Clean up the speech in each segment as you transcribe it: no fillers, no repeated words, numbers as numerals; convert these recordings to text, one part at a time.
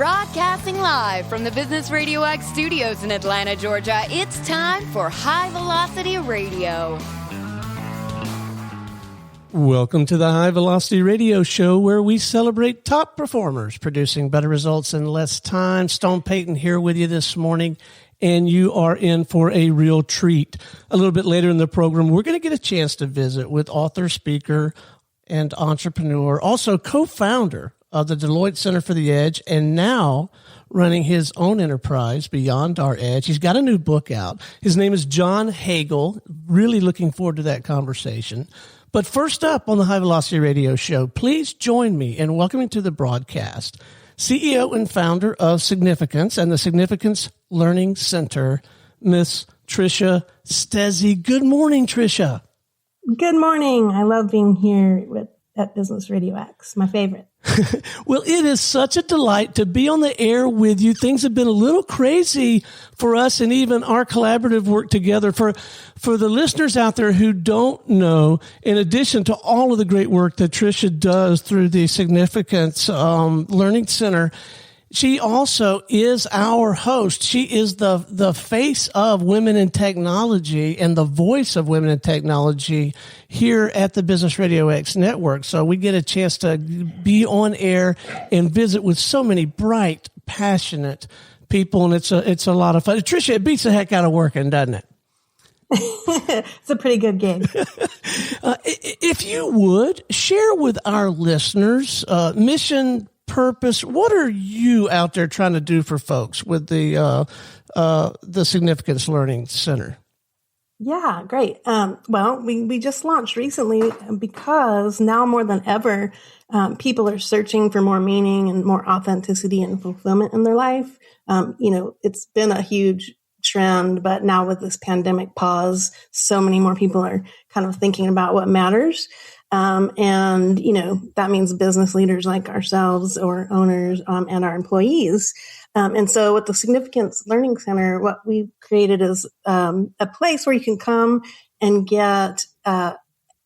Broadcasting live from the Business RadioX studios in Atlanta, Georgia, it's time for High Velocity Radio. Welcome to the High Velocity Radio Show, where we celebrate top performers producing better results in less time. Stone Payton here with you this morning, and you are in for a real treat. A little bit later in the program, we're going to get a chance to visit with author, speaker, and entrepreneur, also co-founder of the Deloitte Center for the Edge, and now running his own enterprise, Beyond Our Edge. He's got a new book out. His name is John Hagel. Really looking forward to that conversation. But first up on the High Velocity Radio Show, please join me in welcoming to the broadcast CEO and founder of Significance and the Significance Learning Center, Miss Trisha Stezzi. Good morning, Trisha. Good morning. I love being here at Business RadioX, my favorite. Well, it is such a delight to be on the air with you. Things have been a little crazy for us and even our collaborative work together. For the listeners out there who don't know, in addition to all of the great work that Trisha does through the Significance Learning Center, she also is our host. She is the face of women in technology and the voice of women in technology here at the Business Radio X network. So we get a chance to be on air and visit with so many bright, passionate people, and it's a lot of fun. Trisha, it beats the heck out of working, doesn't it? It's a pretty good gig. If you would share with our listeners mission, purpose, what are you out there trying to do for folks with the Significance Learning Center? Yeah, great. Well, we just launched recently because now more than ever, people are searching for more meaning and more authenticity and fulfillment in their life. It's been a huge trend, but now with this pandemic pause, so many more people are kind of thinking about what matters. That means business leaders like ourselves or owners, and our employees. And so with the Significance Learning Center, what we've created is, a place where you can come and get,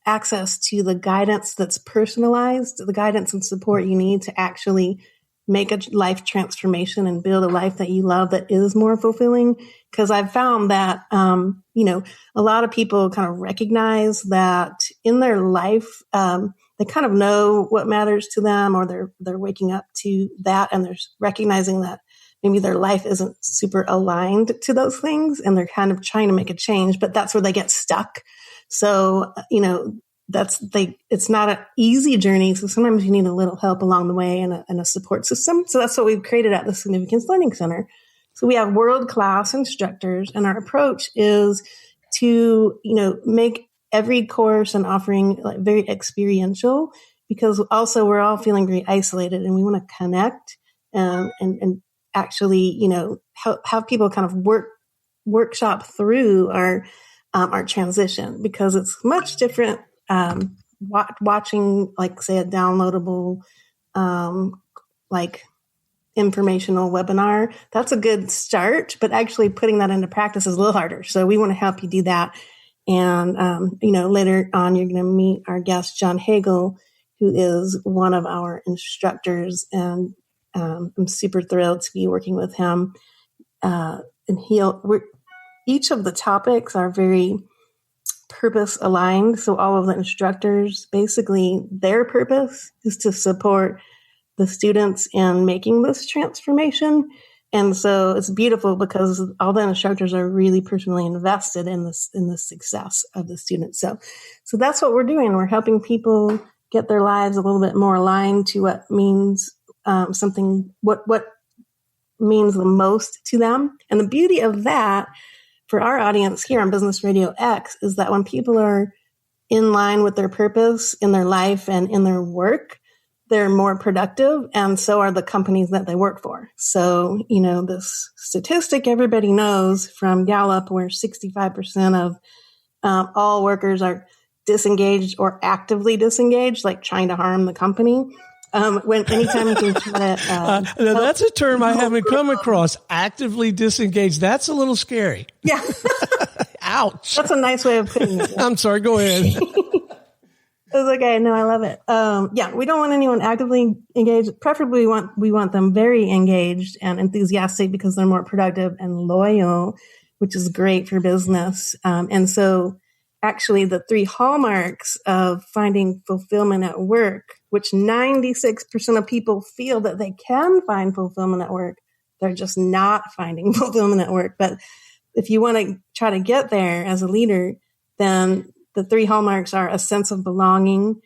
access to the guidance that's personalized, the guidance and support you need to actually make a life transformation and build a life that you love that is more fulfilling. Because I've found that, a lot of people kind of recognize that in their life, they kind of know what matters to them, or they're waking up to that, and they're recognizing that maybe their life isn't super aligned to those things, and they're kind of trying to make a change, but that's where they get stuck. So, it's not an easy journey. So sometimes you need a little help along the way and a support system. So that's what we've created at the Significance Learning Center. So we have world-class instructors, and our approach is to, make every course and offering like very experiential, because also we're all feeling very isolated, and we want to connect and actually, have people kind of workshop through our transition, because it's much different. Watching, like, say, a downloadable, informational webinar, that's a good start, but actually putting that into practice is a little harder. So we want to help you do that. And, later on, you're going to meet our guest, John Hagel, who is one of our instructors. And I'm super thrilled to be working with him. Each of the topics are very purpose aligned. So all of the instructors, basically their purpose is to support the students in making this transformation. And so it's beautiful because all the instructors are really personally invested in the success of the students. So that's what we're doing. We're helping people get their lives a little bit more aligned to what means what means the most to them. And the beauty of that for our audience here on Business Radio X is that when people are in line with their purpose in their life and in their work, they're more productive, and so are the companies that they work for. So, this statistic everybody knows from Gallup, where 65% of all workers are disengaged or actively disengaged, like trying to harm the company. Anytime you can try to... that's a term I haven't come across. Actively disengaged. That's a little scary. Yeah. Ouch. That's a nice way of putting it. I'm sorry. Go ahead. It's okay. No, I love it. Yeah, we don't want anyone actively engaged. Preferably, we want them very engaged and enthusiastic because they're more productive and loyal, which is great for business. And so, actually, the 3 hallmarks of finding fulfillment at work, which 96% of people feel that they can find fulfillment at work, they're just not finding fulfillment at work. But if you want to try to get there as a leader, then the 3 hallmarks are a sense of belonging,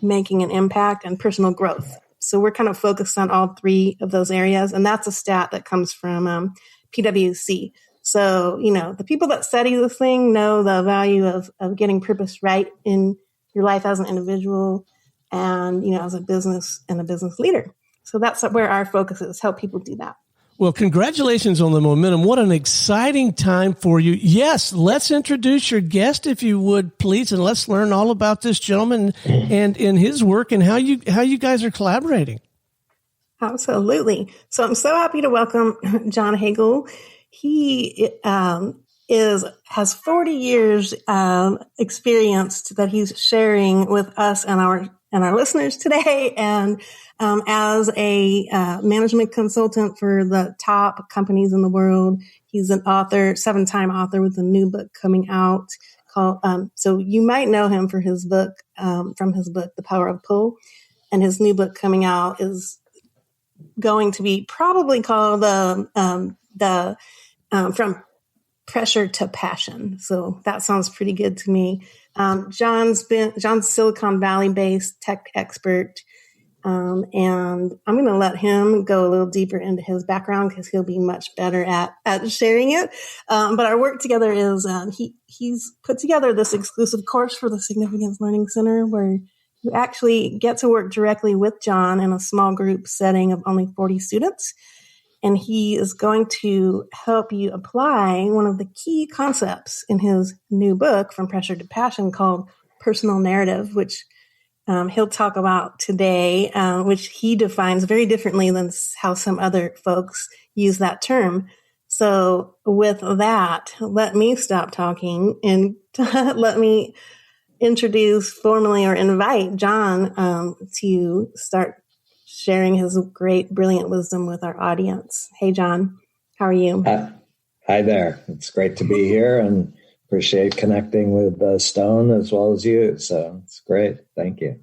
making an impact, and personal growth. So we're kind of focused on all 3 of those areas. And that's a stat that comes from PwC. So, the people that study this thing know the value of getting purpose right in your life as an individual and, as a business and a business leader. So that's where our focus is, help people do that. Well, congratulations on the momentum. What an exciting time for you. Yes, let's introduce your guest, if you would, please, and let's learn all about this gentleman and in his work and how you guys are collaborating. Absolutely. So I'm so happy to welcome John Hagel. He has 40 years experience that he's sharing with us and our listeners today. And as a management consultant for the top companies in the world, he's an author, 7-time author with a new book coming out called. So you might know him for his book, The Power of Pull, and his new book coming out is going to be probably called From Pressure to Passion. So that sounds pretty good to me. John's Silicon Valley based tech expert. And I'm going to let him go a little deeper into his background because he'll be much better at sharing it. But our work together is, he's put together this exclusive course for the Significance Learning Center where you actually get to work directly with John in a small group setting of only 40 students. And he is going to help you apply one of the key concepts in his new book, From Pressure to Passion, called personal narrative, which he'll talk about today, which he defines very differently than how some other folks use that term. So with that, let me stop talking and let me introduce formally or invite John to start sharing his great, brilliant wisdom with our audience. Hey, John, how are you? Hi there. It's great to be here and appreciate connecting with Stone as well as you. So it's great. Thank you.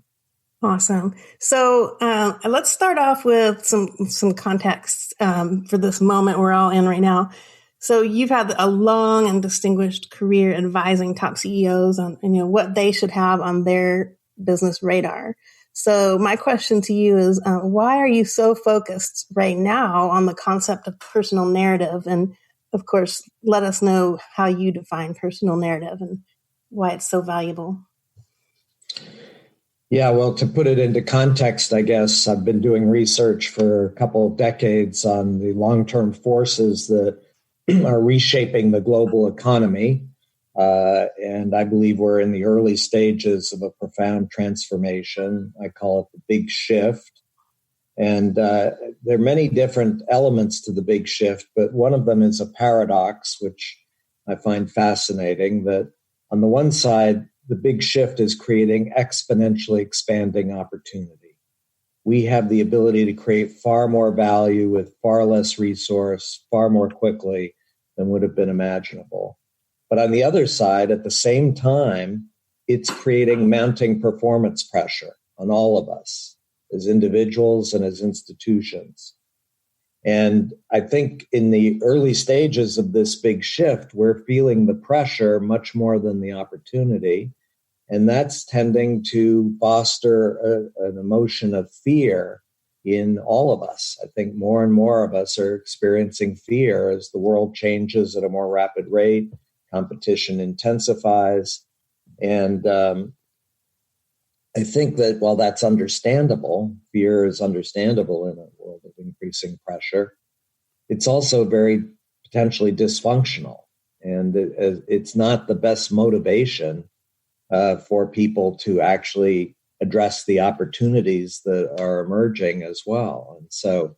Awesome. So let's start off with some context for this moment we're all in right now. So you've had a long and distinguished career advising top CEOs on what they should have on their business radar. So my question to you is, why are you so focused right now on the concept of personal narrative? And of course, let us know how you define personal narrative and why it's so valuable. Yeah, well, to put it into context, I guess I've been doing research for a couple of decades on the long-term forces that are reshaping the global economy. And I believe we're in the early stages of a profound transformation. I call it the big shift. And there are many different elements to the big shift, but one of them is a paradox, which I find fascinating, that on the one side, the big shift is creating exponentially expanding opportunity. We have the ability to create far more value with far less resource, far more quickly than would have been imaginable. But on the other side, at the same time, it's creating mounting performance pressure on all of us as individuals and as institutions. And I think in the early stages of this big shift, we're feeling the pressure much more than the opportunity. And that's tending to foster an emotion of fear in all of us. I think more and more of us are experiencing fear as the world changes at a more rapid rate, competition intensifies. And I think that while that's understandable, fear is understandable in a world of increasing pressure, it's also very potentially dysfunctional. And it's not the best motivation for people to actually address the opportunities that are emerging as well. And so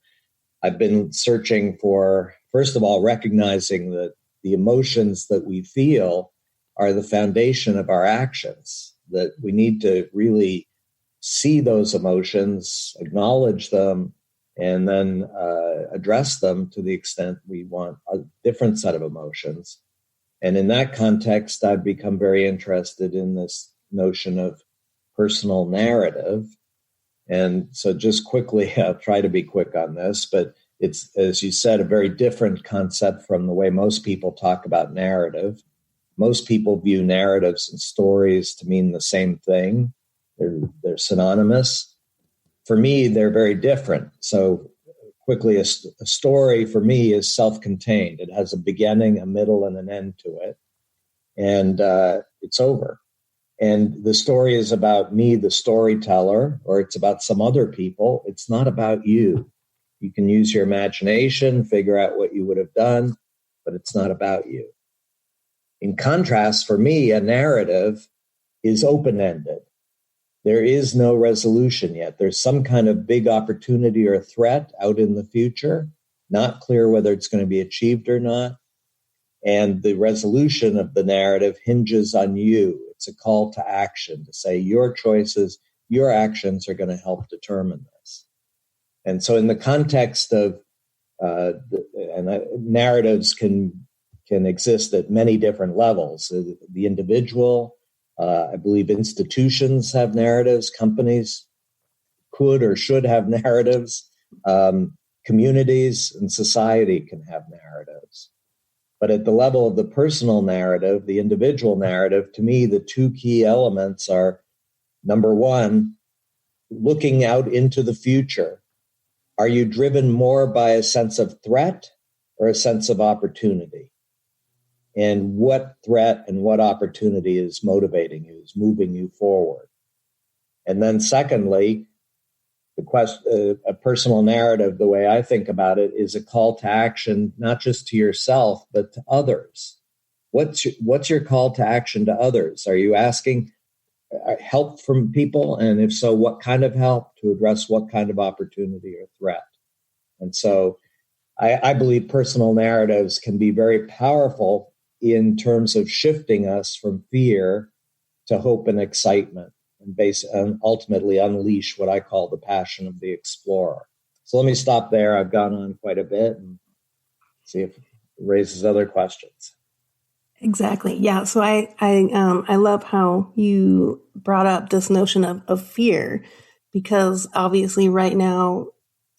I've been searching for, first of all, recognizing that the emotions that we feel are the foundation of our actions. that we need to really see those emotions, acknowledge them, and then address them to the extent we want a different set of emotions. And in that context, I've become very interested in this notion of personal narrative. And so just quickly, I'll try to be quick on this, but it's, as you said, a very different concept from the way most people talk about narrative. Most people view narratives and stories to mean the same thing. They're synonymous. For me, they're very different. So quickly, a story for me is self-contained. It has a beginning, a middle, and an end to it. And it's over. And the story is about me, the storyteller, or it's about some other people. It's not about you. You can use your imagination, figure out what you would have done, but it's not about you. In contrast, for me, a narrative is open-ended. There is no resolution yet. There's some kind of big opportunity or threat out in the future, not clear whether it's going to be achieved or not. And the resolution of the narrative hinges on you. It's a call to action to say your choices, your actions are going to help determine this. And so in the context of narratives can exist at many different levels. The individual, I believe institutions have narratives, companies could or should have narratives, communities and society can have narratives. But at the level of the personal narrative, the individual narrative, to me, the two key elements are, number one, looking out into the future. Are you driven more by a sense of threat or a sense of opportunity? And what threat and what opportunity is motivating you, is moving you forward? And then secondly, a personal narrative, the way I think about it, is a call to action, not just to yourself, but to others. What's your call to action to others? Are you asking help from people? And if so, what kind of help to address what kind of opportunity or threat? And so I believe personal narratives can be very powerful in terms of shifting us from fear to hope and excitement, and ultimately unleash what I call the passion of the explorer. So let me stop there. I've gone on quite a bit and see if it raises other questions. Exactly. Yeah. So I love how you brought up this notion of fear, because obviously right now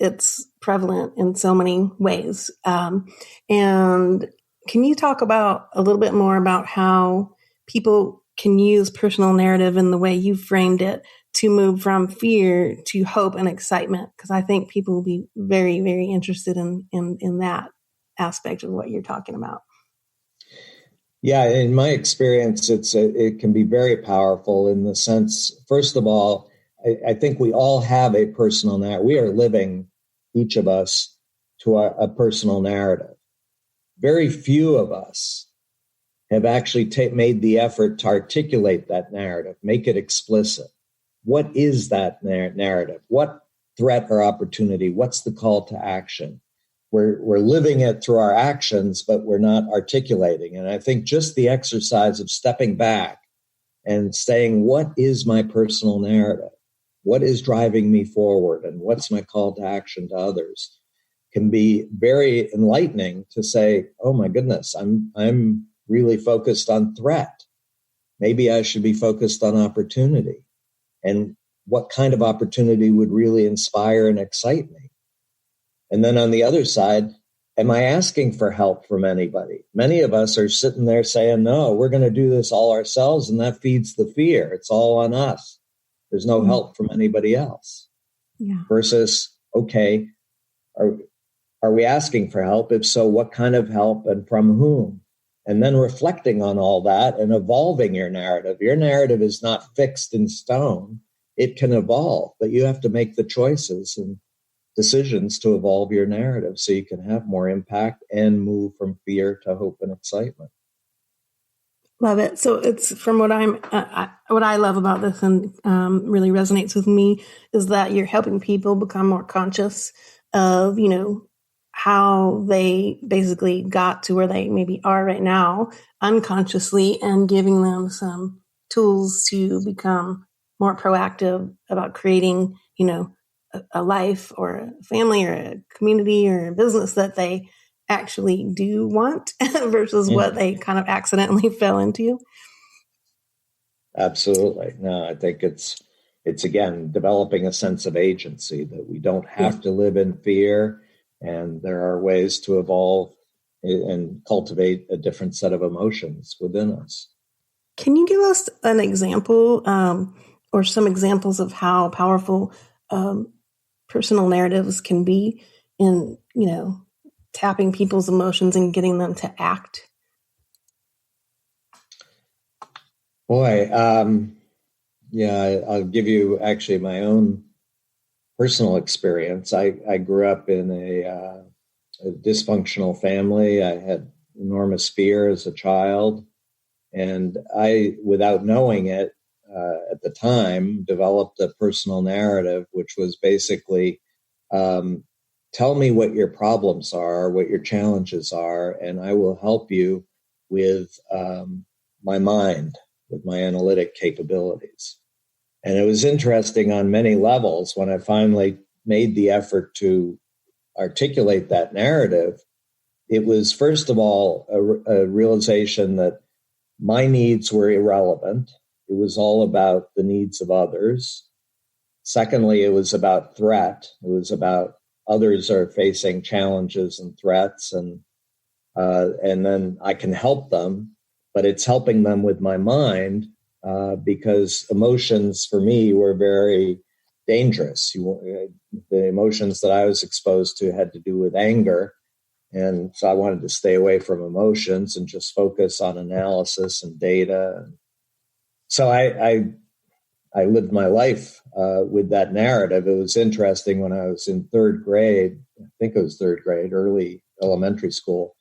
it's prevalent in so many ways. And can you talk about a little bit more about how people can use personal narrative in the way you framed it to move from fear to hope and excitement? Because I think people will be very, very interested in that aspect of what you're talking about. Yeah, in my experience, it can be very powerful in the sense, first of all, I think we all have a personal narrative. We are living, each of us, to a personal narrative. Very few of us have actually made the effort to articulate that narrative, make it explicit. What is that narrative? What threat or opportunity? What's the call to action? We're living it through our actions, but we're not articulating. And I think just the exercise of stepping back and saying, what is my personal narrative? What is driving me forward? And what's my call to action to others? Can be very enlightening to say, oh my goodness, I'm really focused on threat. Maybe I should be focused on opportunity. And what kind of opportunity would really inspire and excite me? And then on the other side, am I asking for help from anybody? Many of us are sitting there saying, no, we're going to do this all ourselves. And that feeds the fear. It's all on us. There's no help from anybody else. Yeah. Versus, okay, are we asking for help? If so, what kind of help and from whom? And then reflecting on all that and evolving your narrative. Your narrative is not fixed in stone. It can evolve, but you have to make the choices and decisions to evolve your narrative so you can have more impact and move from fear to hope and excitement. Love it. So it's from what what I love about this and really resonates with me is that you're helping people become more conscious of, how they basically got to where they maybe are right now unconsciously, and giving them some tools to become more proactive about creating, a life or a family or a community or a business that they actually do want versus what they kind of accidentally fell into. Absolutely. No, I think it's again, developing a sense of agency that we don't have to live in fear, and there are ways to evolve and cultivate a different set of emotions within us. Can you give us an example or some examples of how powerful personal narratives can be in, tapping people's emotions and getting them to act? Boy, I'll give you actually my own personal experience. I grew up in a dysfunctional family. I had enormous fear as a child. And I, without knowing it at the time, developed a personal narrative, which was basically, tell me what your problems are, what your challenges are, and I will help you with my mind, with my analytic capabilities. And it was interesting on many levels when I finally made the effort to articulate that narrative. It was, first of all, a realization that my needs were irrelevant. It was all about the needs of others. Secondly, it was about threat. It was about others are facing challenges and threats, and then I can help them, but it's helping them with my mind because emotions for me were very dangerous. The emotions that I was exposed to had to do with anger. And so I wanted to stay away from emotions and just focus on analysis and data. So I lived my life with that narrative. It was interesting when I was in third grade, I think it was third grade, early elementary school,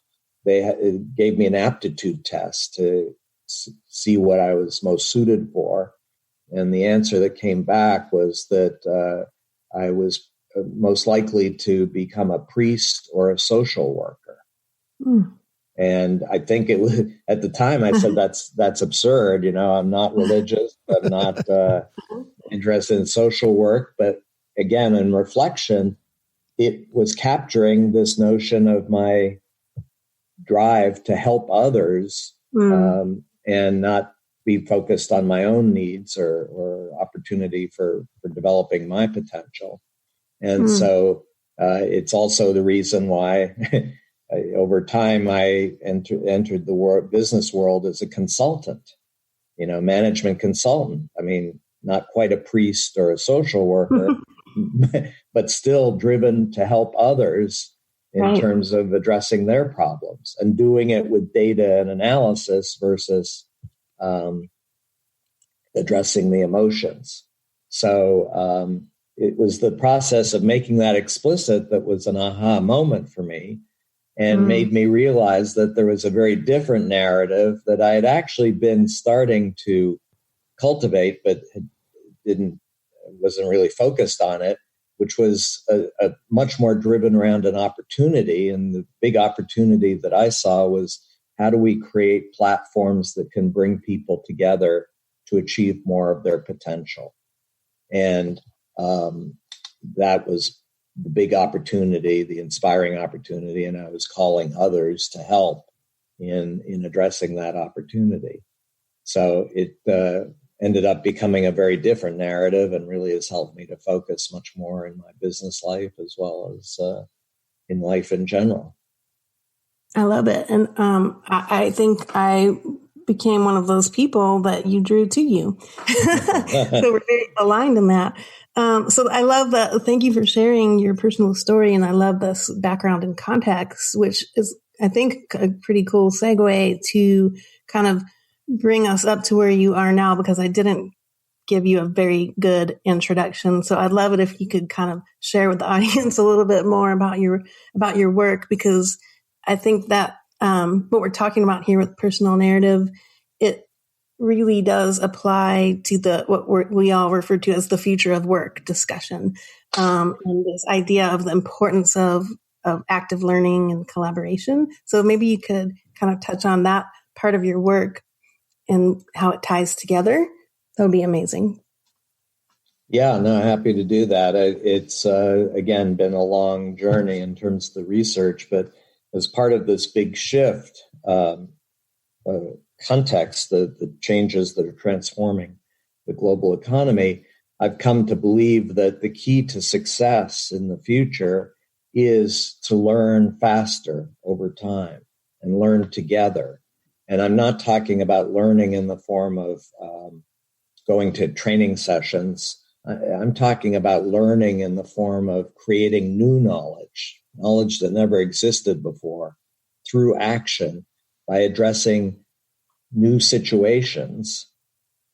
it gave me an aptitude test to see what I was most suited for. And the answer that came back was that I was most likely to become a priest or a social worker. And I think it was, at the time I said, that's absurd. I'm not religious. I'm not interested in social work. But again, in reflection, it was capturing this notion of my drive to help others and not be focused on my own needs or opportunity for developing my potential. And so it's also the reason why over time I entered the business world as a consultant, management consultant. I mean, not quite a priest or a social worker, but still driven to help others in terms of addressing their problems and doing it with data and analysis versus addressing the emotions. So it was the process of making that explicit that was an aha moment for me and made me realize that there was a very different narrative that I had actually been starting to cultivate, but wasn't really focused on it, which was a much more driven around an opportunity. And the big opportunity that I saw was, how do we create platforms that can bring people together to achieve more of their potential? And that was the big opportunity, the inspiring opportunity, and I was calling others to help in addressing that opportunity. So it ended up becoming a very different narrative and really has helped me to focus much more in my business life as well as in life in general. I love it. And I think I became one of those people that you drew to you. So we're very aligned in that. So I love that. Thank you for sharing your personal story. And I love this background and context, which is, I think, a pretty cool segue to kind of bring us up to where you are now, because I didn't give you a very good introduction. So I'd love it if you could kind of share with the audience a little bit more about your work, because I think that what we're talking about here with personal narrative, it really does apply to what we all refer to as the future of work discussion, and this idea of the importance of active learning and collaboration. So maybe you could kind of touch on that part of your work and how it ties together, that would be amazing. Yeah, no, happy to do that. It's, again, been a long journey in terms of the research, but as part of this big shift, context, the changes that are transforming the global economy, I've come to believe that the key to success in the future is to learn faster over time and learn together. And I'm not talking about learning in the form of going to training sessions. I'm talking about learning in the form of creating new knowledge that never existed before, through action, by addressing new situations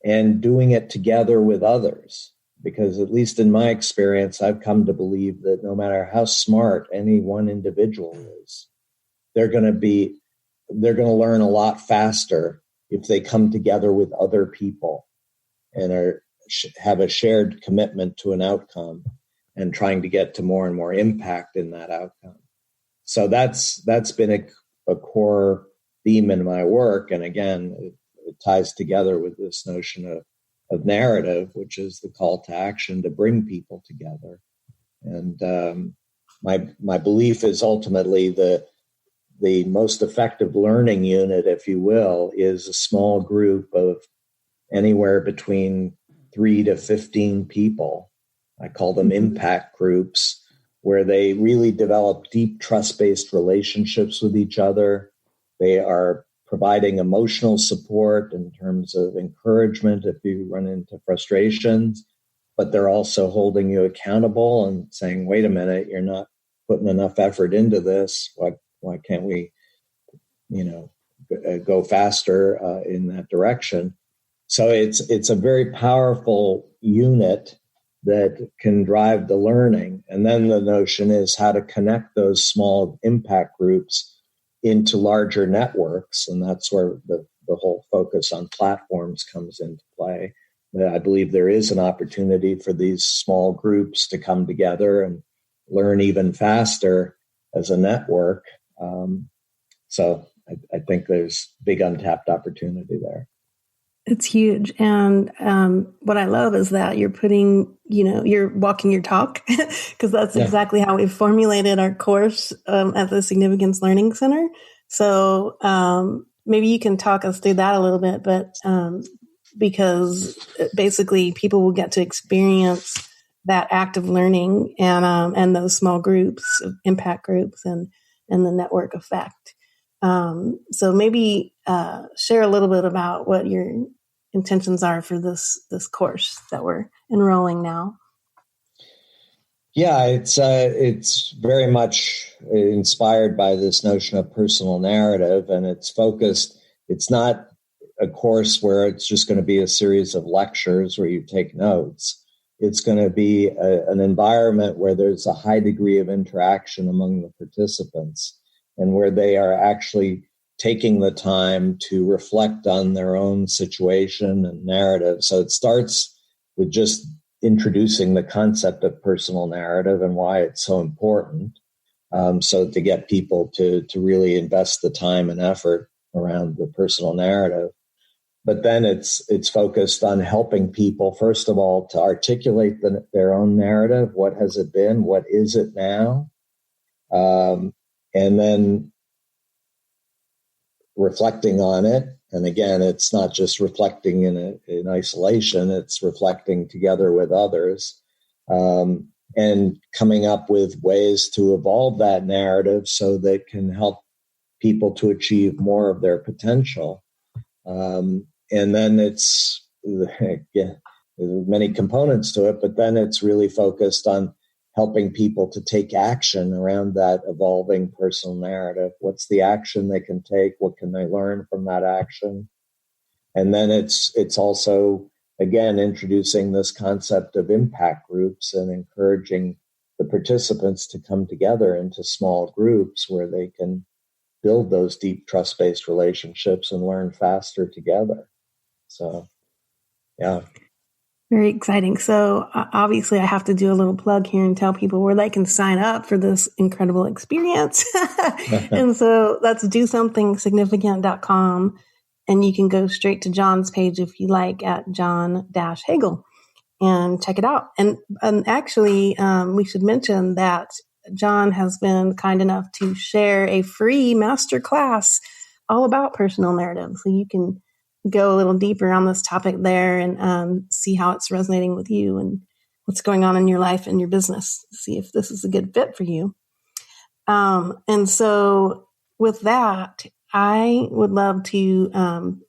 and doing it together with others. Because at least in my experience, I've come to believe that no matter how smart any one individual is, they're going to learn a lot faster if they come together with other people and have a shared commitment to an outcome and trying to get to more and more impact in that outcome. So that's been a core theme in my work. And again, it ties together with this notion of narrative, which is the call to action to bring people together. And my belief is ultimately the most effective learning unit, if you will, is a small group of anywhere between 3 to 15 people. I call them impact groups, where they really develop deep trust-based relationships with each other. They are providing emotional support in terms of encouragement if you run into frustrations, but they're also holding you accountable and saying, wait a minute, you're not putting enough effort into this. Why can't we, go faster in that direction? So it's a very powerful unit that can drive the learning. And then the notion is how to connect those small impact groups into larger networks. And that's where the whole focus on platforms comes into play. I believe there is an opportunity for these small groups to come together and learn even faster as a network. So I think there's big untapped opportunity there. It's huge. And what I love is that you're you're walking your talk, because that's exactly how we formulated our course at the Significance Learning Center. So maybe you can talk us through that a little bit, but because basically people will get to experience that active learning and those small groups, impact groups, and the network effect. So maybe share a little bit about what your intentions are for this course that we're enrolling now. Yeah, it's very much inspired by this notion of personal narrative, and it's focused. It's not a course where it's just going to be a series of lectures where you take notes. It's going to be an environment where there's a high degree of interaction among the participants, and where they are actually taking the time to reflect on their own situation and narrative. So it starts with just introducing the concept of personal narrative and why it's so important. So to get people to really invest the time and effort around the personal narrative. But then it's focused on helping people, first of all, to articulate their own narrative. What has it been? What is it now? And then reflecting on it. And again, it's not just reflecting in isolation, it's reflecting together with others, and coming up with ways to evolve that narrative so that it can help people to achieve more of their potential. And then there's many components to it, but then it's really focused on helping people to take action around that evolving personal narrative. What's the action they can take? What can they learn from that action? And then it's also, again, introducing this concept of impact groups and encouraging the participants to come together into small groups where they can build those deep trust-based relationships and learn faster together. So, yeah. Very exciting. So obviously I have to do a little plug here and tell people where they can sign up for this incredible experience. And so that's DoSomethingSignificant.com. And you can go straight to John's page if you like at John-Hagel and check it out. And actually, we should mention that John has been kind enough to share a free masterclass all about personal narrative. So you can go a little deeper on this topic there and see how it's resonating with you and what's going on in your life and your business. See if this is a good fit for you. And so with that, I would love to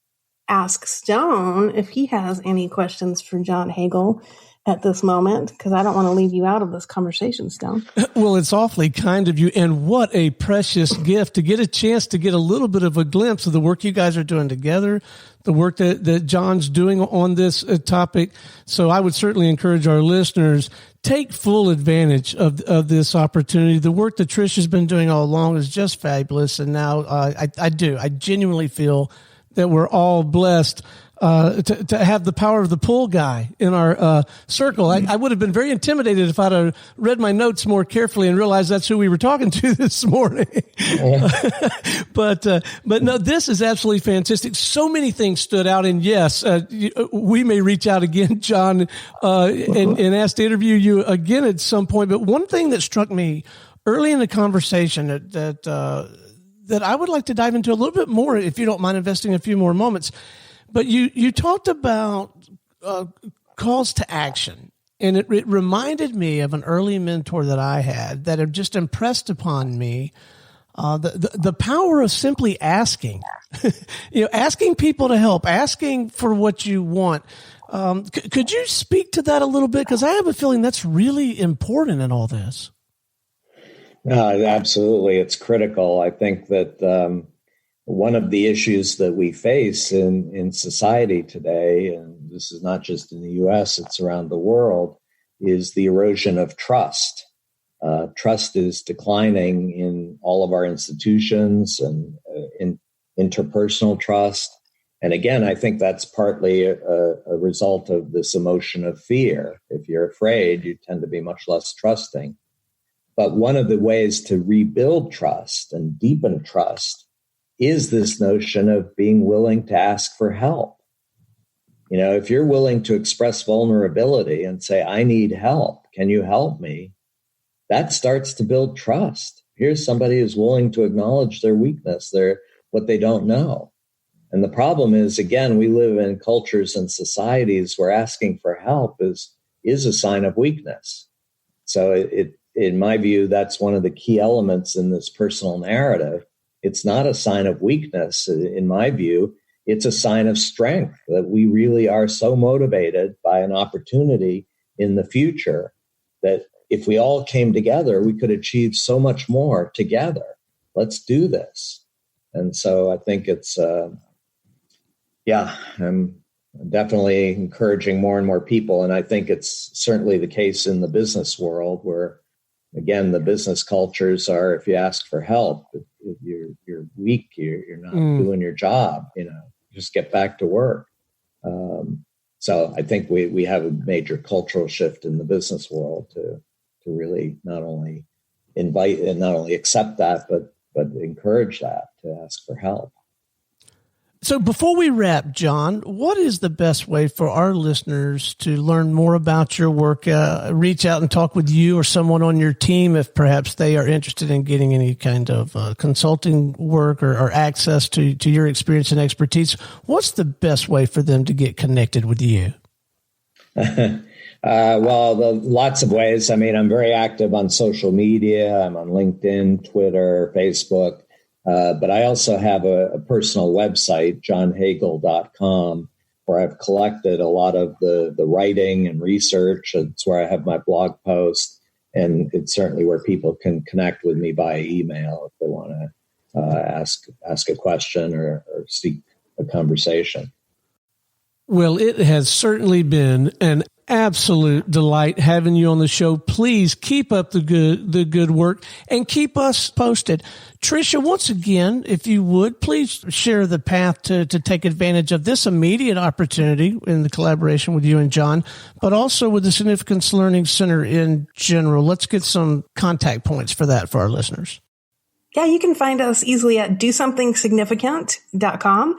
ask Stone if he has any questions for John Hagel at this moment, because I don't want to leave you out of this conversation, Stone. Well, it's awfully kind of you, and what a precious gift to get a chance to get a little bit of a glimpse of the work you guys are doing together, the work that John's doing on this topic. So I would certainly encourage our listeners, take full advantage of this opportunity. The work that Trish has been doing all along is just fabulous, and now I genuinely feel that we're all blessed to have the power of the pool guy in our circle. I would have been very intimidated if I'd have read my notes more carefully and realized that's who we were talking to this morning. But no, this is absolutely fantastic. So many things stood out, and yes, we may reach out again, John, and ask to interview you again at some point. But one thing that struck me early in the conversation that I would like to dive into a little bit more, if you don't mind investing a few more moments. But you talked about calls to action, and it reminded me of an early mentor that I had that had just impressed upon me the power of simply asking, asking people to help, asking for what you want. Could you speak to that a little bit? Because I have a feeling that's really important in all this. Absolutely. It's critical. I think that one of the issues that we face in society today, and this is not just in the U.S., it's around the world, is the erosion of trust. Trust is declining in all of our institutions and in interpersonal trust. And again, I think that's partly a result of this emotion of fear. If you're afraid, you tend to be much less trusting. But one of the ways to rebuild trust and deepen trust is this notion of being willing to ask for help. If you're willing to express vulnerability and say, I need help, can you help me? That starts to build trust. Here's somebody who's willing to acknowledge their weakness, what they don't know. And the problem is, again, we live in cultures and societies where asking for help is a sign of weakness. So in my view, that's one of the key elements in this personal narrative. It's not a sign of weakness. In my view, it's a sign of strength, that we really are so motivated by an opportunity in the future that if we all came together, we could achieve so much more together. Let's do this. And so I think it's, I'm definitely encouraging more and more people. And I think it's certainly the case in the business world where, again, the business cultures are, if you ask for help, if you're weak, you're not doing your job, just get back to work. So I think we have a major cultural shift in the business world to really not only invite and not only accept that, but encourage that, to ask for help. So before we wrap, John, what is the best way for our listeners to learn more about your work, reach out and talk with you or someone on your team if perhaps they are interested in getting any kind of consulting work or access to your experience and expertise? What's the best way for them to get connected with you? Lots of ways. I mean, I'm very active on social media. I'm on LinkedIn, Twitter, Facebook. But I also have a personal website, johnhagel.com, where I've collected a lot of the writing and research. It's where I have my blog posts, and it's certainly where people can connect with me by email if they want to ask a question or seek a conversation. Well, it has certainly been an absolute delight having you on the show. Please keep up the good work and keep us posted. Trisha, once again, if you would, please share the path to take advantage of this immediate opportunity in the collaboration with you and John, but also with the Significance Learning Center in general. Let's get some contact points for that for our listeners. Yeah, you can find us easily at DoSomethingSignificant.com.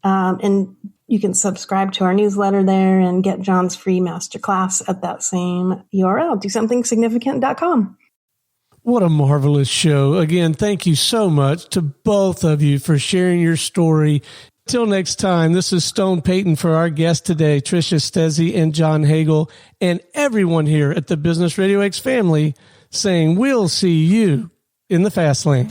And you can subscribe to our newsletter there and get John's free masterclass at that same URL, DoSomethingSignificant.com. What a marvelous show. Again, thank you so much to both of you for sharing your story. Till next time, this is Stone Payton for our guest today, Trisha Stezzi and John Hagel, and everyone here at the Business Radio X family saying we'll see you in the fast lane.